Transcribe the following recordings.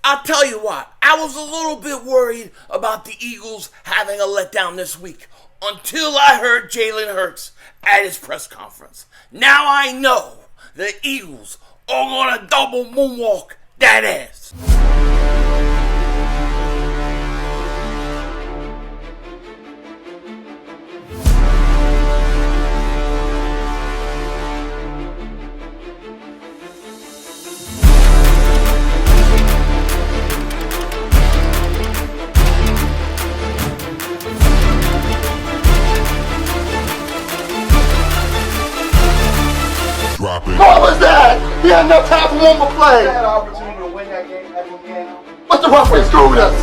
I'll tell you what, I was a little bit worried about the Eagles having a letdown this week until I heard Jalen Hurts at his press conference. Now I know the Eagles are going to double moonwalk that ass. What was that? He had enough time for one more play. He had an opportunity to win that game at the end. But the referee screwed us.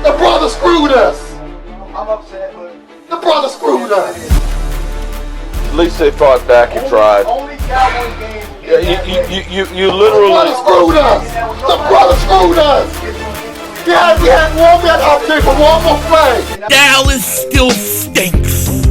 The brother screwed us. I'm upset, but the brother screwed us. At least they fought back and tried. Only Cowboys game. You The literally. brother screwed us. The brother screwed us. We had one opportunity for one more play. Dallas still stinks.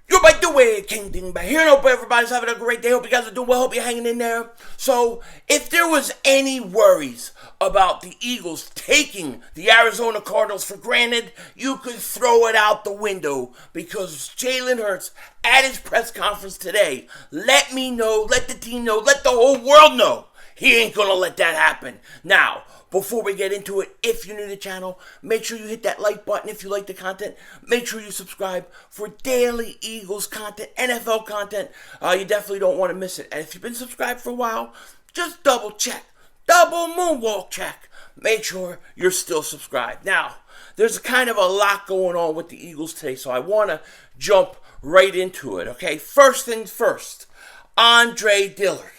You're by the way, King Dingbat here. I hope everybody's having a great day. Hope you guys are doing well. Hope you're hanging in there. So, if there was any worries about the Eagles taking the Arizona Cardinals for granted, you could throw it out the window because Jalen Hurts at his press conference today let me know, let the team know, let the whole world know he ain't gonna let that happen. Now, before we get into it, if you're new to the channel, make sure you hit that like button if you like the content. Make sure you subscribe for daily Eagles content, NFL content. You definitely don't want to miss it. And if you've been subscribed for a while, just double check. Double moonwalk check. Make sure you're still subscribed. Now, there's kind of a lot going on with the Eagles today, so I want to jump right into it, okay? First things first, Andre Dillard.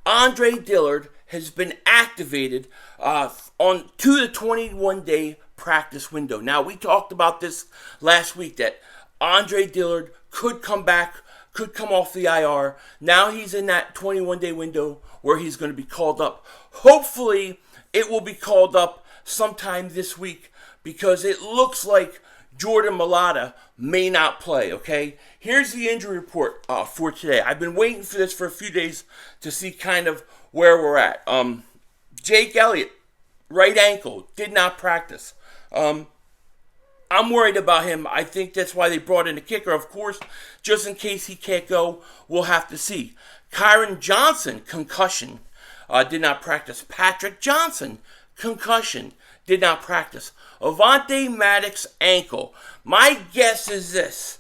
Andre Dillard has been activated on to the 21-day practice window. Now, we talked about this last week that Andre Dillard could come back, could come off the IR. Now he's in that 21-day window where he's going to be called up. Hopefully, it will be called up sometime this week because it looks like Jordan Mailata may not play, okay? Here's the injury report for today. I've been waiting for this for a few days to see kind of where we're at. Jake Elliott, right ankle, did not practice. I'm worried about him. I think that's why they brought in a kicker. Of course, just in case he can't go, we'll have to see. Kyron Johnson, concussion, did not practice. Patrick Johnson, concussion, did not practice. Avonte Maddox, ankle. My guess is this.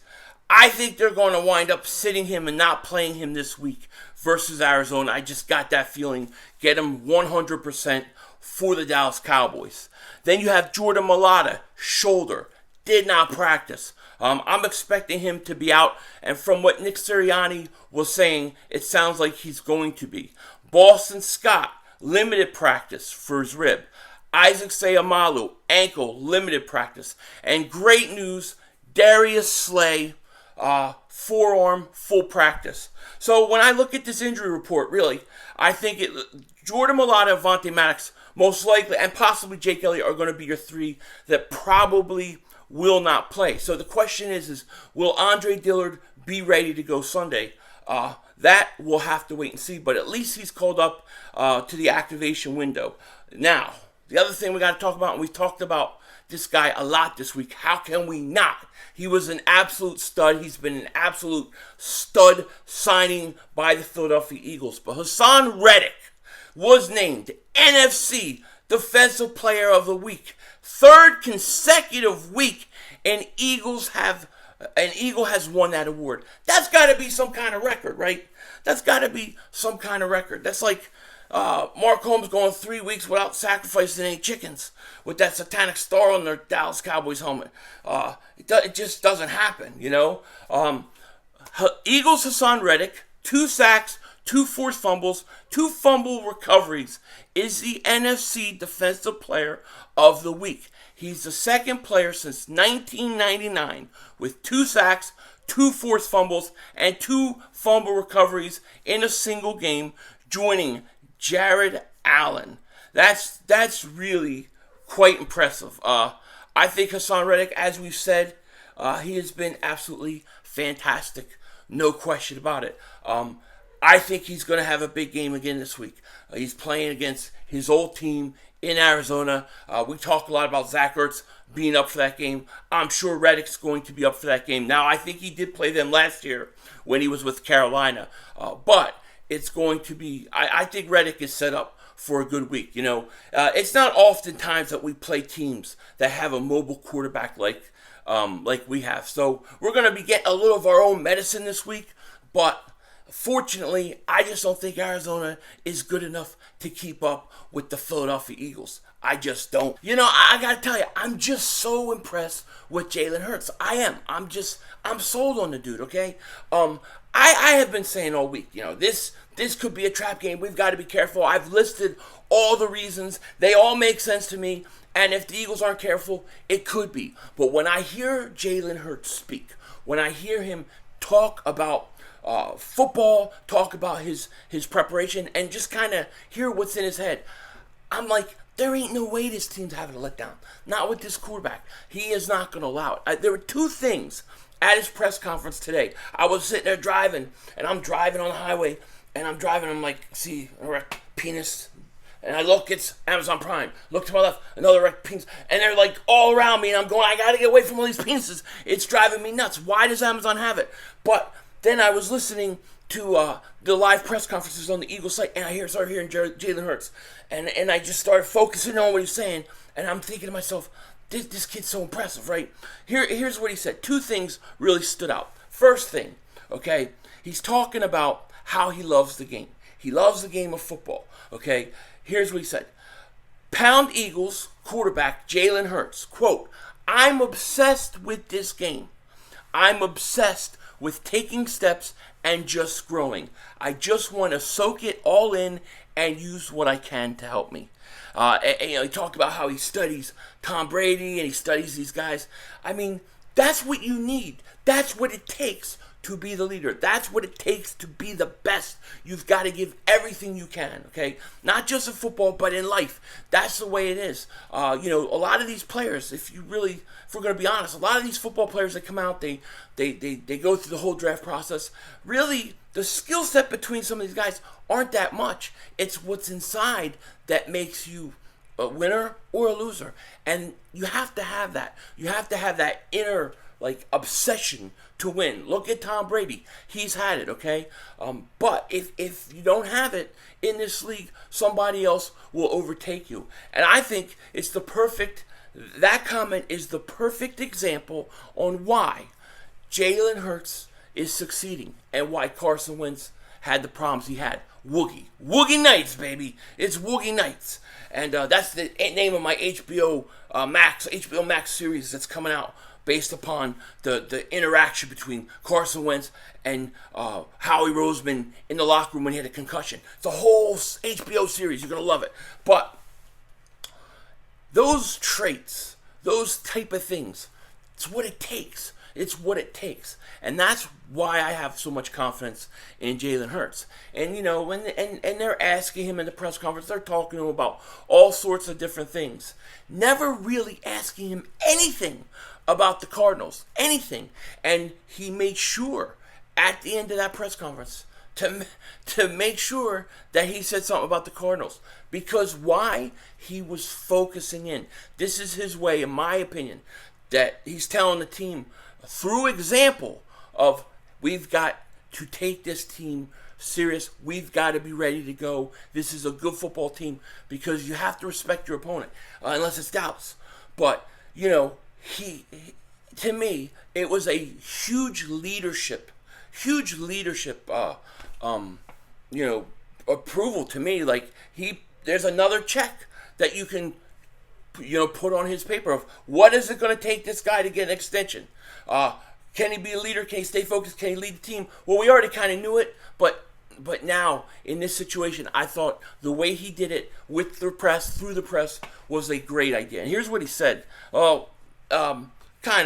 I think they're going to wind up sitting him and not playing him this week versus Arizona. I just got that feeling. Get him 100% for the Dallas Cowboys. Then you have Jordan Mailata, shoulder, did not practice. I'm expecting him to be out, and from what Nick Sirianni was saying, it sounds like he's going to be. Boston Scott, limited practice for his rib. Isaac Seumalo, ankle, limited practice. And great news, Darius Slay, forearm, full practice. So when I look at this injury report, really, I think Jordan Mailata, Avonte Maddox, most likely, and possibly Jake Elliott are going to be your three that probably will not play. So the question is will Andre Dillard be ready to go Sunday? That we'll have to wait and see, but at least he's called up to the activation window. Now, the other thing we got to talk about, and we've talked about this guy a lot this week, how can we not? He was an absolute stud. He's been an absolute stud signing by the Philadelphia Eagles. But Haason Reddick was named NFC Defensive Player of the Week. Third consecutive week, an Eagle has won that award. That's got to be some kind of record, right? That's got to be some kind of record. That's like Mark Holmes going 3 weeks without sacrificing any chickens with that satanic star on their Dallas Cowboys helmet. It just doesn't happen, you know. Eagles Haason Reddick, 2 sacks, 2 forced fumbles, 2 fumble recoveries, is the NFC Defensive Player of the Week. He's the second player since 1999 with 2 sacks, 2 forced fumbles, and 2 fumble recoveries in a single game, joining Jared Allen. That's really quite impressive. I think Haason Reddick, as we've said, he has been absolutely fantastic. No question about it. I think he's going to have a big game again this week. He's playing against his old team in Arizona. We talk a lot about Zach Ertz being up for that game. I'm sure Reddick's going to be up for that game. Now, I think he did play them last year when he was with Carolina. But it's going to be, I think Reddick is set up for a good week. It's not oftentimes that we play teams that have a mobile quarterback like we have. So we're going to be getting a little of our own medicine this week. But fortunately, I just don't think Arizona is good enough to keep up with the Philadelphia Eagles. I just don't. I got to tell you, I'm just so impressed with Jalen Hurts. I am. I'm sold on the dude, okay? I have been saying all week, this could be a trap game. We've got to be careful. I've listed all the reasons. They all make sense to me. And if the Eagles aren't careful, it could be. But when I hear Jalen Hurts speak, when I hear him talk about football, talk about his preparation, and just kind of hear what's in his head, I'm like, there ain't no way this team's having a letdown. Not with this quarterback. He is not going to allow it. There were two things at his press conference today. I was sitting there driving, and I'm driving on the highway, and I'm like, see, a wrecked penis. And I look, it's Amazon Prime. Look to my left, another wrecked penis. And they're like all around me, and I'm going, I got to get away from all these penises. It's driving me nuts. Why does Amazon have it? But then I was listening to the live press conferences on the Eagles site, and I started hearing Jalen Hurts. And I just started focusing on what he's saying, and I'm thinking to myself, this kid's so impressive, right? Here's what he said. Two things really stood out. First thing, okay, he's talking about how he loves the game. He loves the game of football, okay? Here's what he said. Pound Eagles quarterback Jalen Hurts, quote, I'm obsessed with this game. I'm obsessed with taking steps and just growing. I just want to soak it all in and use what I can to help me. He talked about how he studies Tom Brady and he studies these guys. I mean, that's what you need. That's what it takes to be the leader. That's what it takes to be the best. You've got to give everything you can, okay? Not just in football, but in life. That's the way it is. A lot of these players, if we're going to be honest, a lot of these football players that come out, they go through the whole draft process. Really, the skill set between some of these guys aren't that much. It's what's inside that makes you a winner or a loser. And you have to have that. You have to have that inner obsession to win. Look at Tom Brady. He's had it, okay? But if you don't have it in this league, somebody else will overtake you. And I think that comment is the perfect example on why Jalen Hurts is succeeding and why Carson Wentz had the problems he had. Woogie Nights, baby. It's Woogie Nights. And that's the name of my HBO Max series that's coming out, based upon the interaction between Carson Wentz and Howie Roseman in the locker room when he had a concussion. It's a whole HBO series. You're going to love it. But those traits, those type of things, it's what it takes. It's what it takes. And that's why I have so much confidence in Jalen Hurts. And, when they're asking him in the press conference, they're talking to him about all sorts of different things. Never really asking him anything about the Cardinals. Anything. And he made sure at the end of that press conference to make sure that he said something about the Cardinals. Because why? He was focusing in. This is his way, in my opinion, that he's telling the team through example of we've got to take this team serious. We've got to be ready to go. This is a good football team because you have to respect your opponent, unless it's Dallas. But, he to me, it was a huge leadership approval to me. There's another check that you can, put on his paper of what is it going to take this guy to get an extension? Can he be a leader? Can he stay focused? Can he lead the team? Well, we already kind of knew it, but now in this situation, I thought the way he did it with the press, through the press, was a great idea. And here's what he said. Kind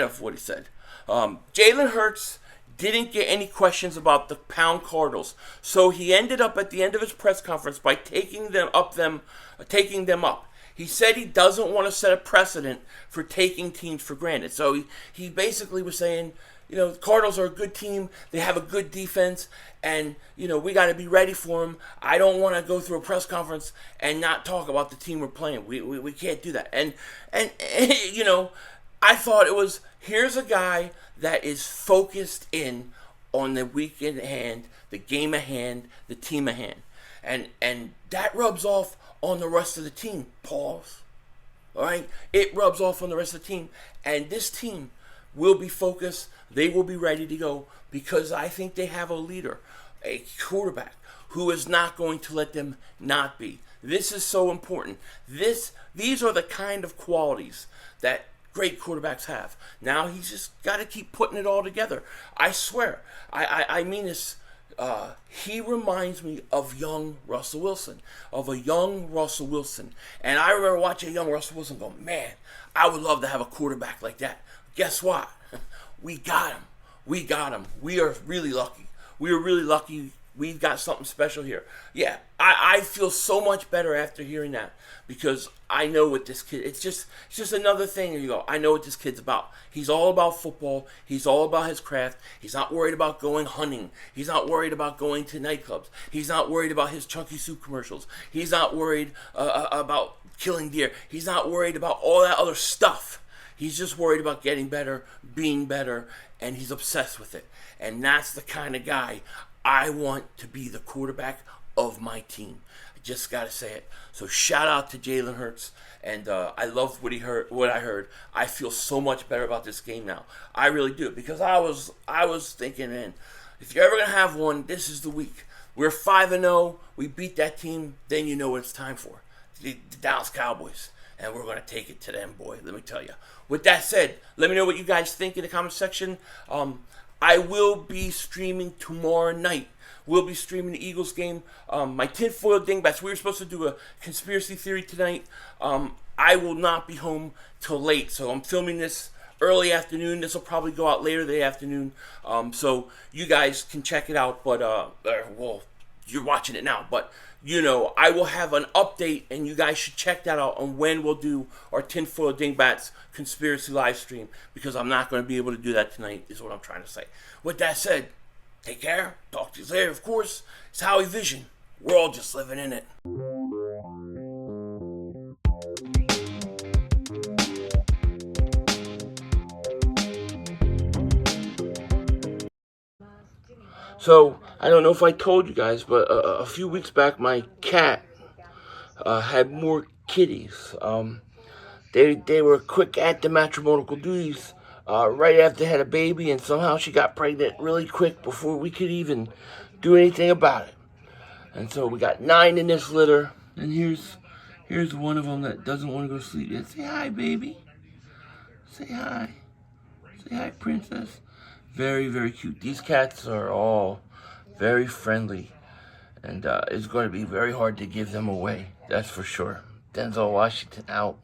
of what he said. Jalen Hurts didn't get any questions about the Pound Cardinals, so he ended up at the end of his press conference by taking them up. He said he doesn't want to set a precedent for taking teams for granted. So he basically was saying, the Cardinals are a good team. They have a good defense, and we got to be ready for them. I don't want to go through a press conference and not talk about the team we're playing. We can't do that. And I thought it was, here's a guy that is focused in on the week in hand, the game at hand, the team at hand, and that rubs off on the rest of the team. Pause. All right, it rubs off on the rest of the team, and this team will be focused. They will be ready to go because I think they have a leader, a quarterback who is not going to let them not be. This is so important. These are the kind of qualities that great quarterbacks have. Now he's just got to keep putting it all together. I swear, I mean this. He reminds me of young Russell Wilson, And I remember watching young Russell Wilson go, man, I would love to have a quarterback like that. Guess what? We got him. We are really lucky. We've got something special here. Yeah, I feel so much better after hearing that because I know what this kid, it's just another thing. You go, I know what this kid's about. He's all about football. He's all about his craft. He's not worried about going hunting. He's not worried about going to nightclubs. He's not worried about his chunky soup commercials. He's not worried about killing deer. He's not worried about all that other stuff. He's just worried about getting better, being better, and he's obsessed with it. And that's the kind of guy I want to be the quarterback of my team. I just got to say it. So shout out to Jalen Hurts, and I loved what I heard. I feel so much better about this game now. I really do, because I was thinking, man, if you're ever going to have one, this is the week. We're 5-0. We beat that team. Then you know what it's time for. The Dallas Cowboys. And we're going to take it to them, boy, let me tell you. With that said, let me know what you guys think in the comment section. I will be streaming tomorrow night. We'll be streaming the Eagles game. My tinfoil dingbats. We were supposed to do a conspiracy theory tonight. I will not be home till late, so I'm filming this early afternoon. This will probably go out later the afternoon, so you guys can check it out. But well, you're watching it now, but I will have an update, and you guys should check that out on when we'll do our Tinfoil Dingbats conspiracy live stream, because I'm not going to be able to do that tonight, is what I'm trying to say. With that said, take care. Talk to you later, of course. It's Howie Vision. We're all just living in it. So, I don't know if I told you guys, but a few weeks back, my cat had more kitties. They were quick at the matrimonial duties right after they had a baby, and somehow she got pregnant really quick before we could even do anything about it. And so we got 9 in this litter, and here's one of them that doesn't want to go to sleep yet. Say hi, baby. Say hi. Say hi, princess. Very, very cute. These cats are all very friendly, and it's going to be very hard to give them away. That's for sure. Denzel Washington out.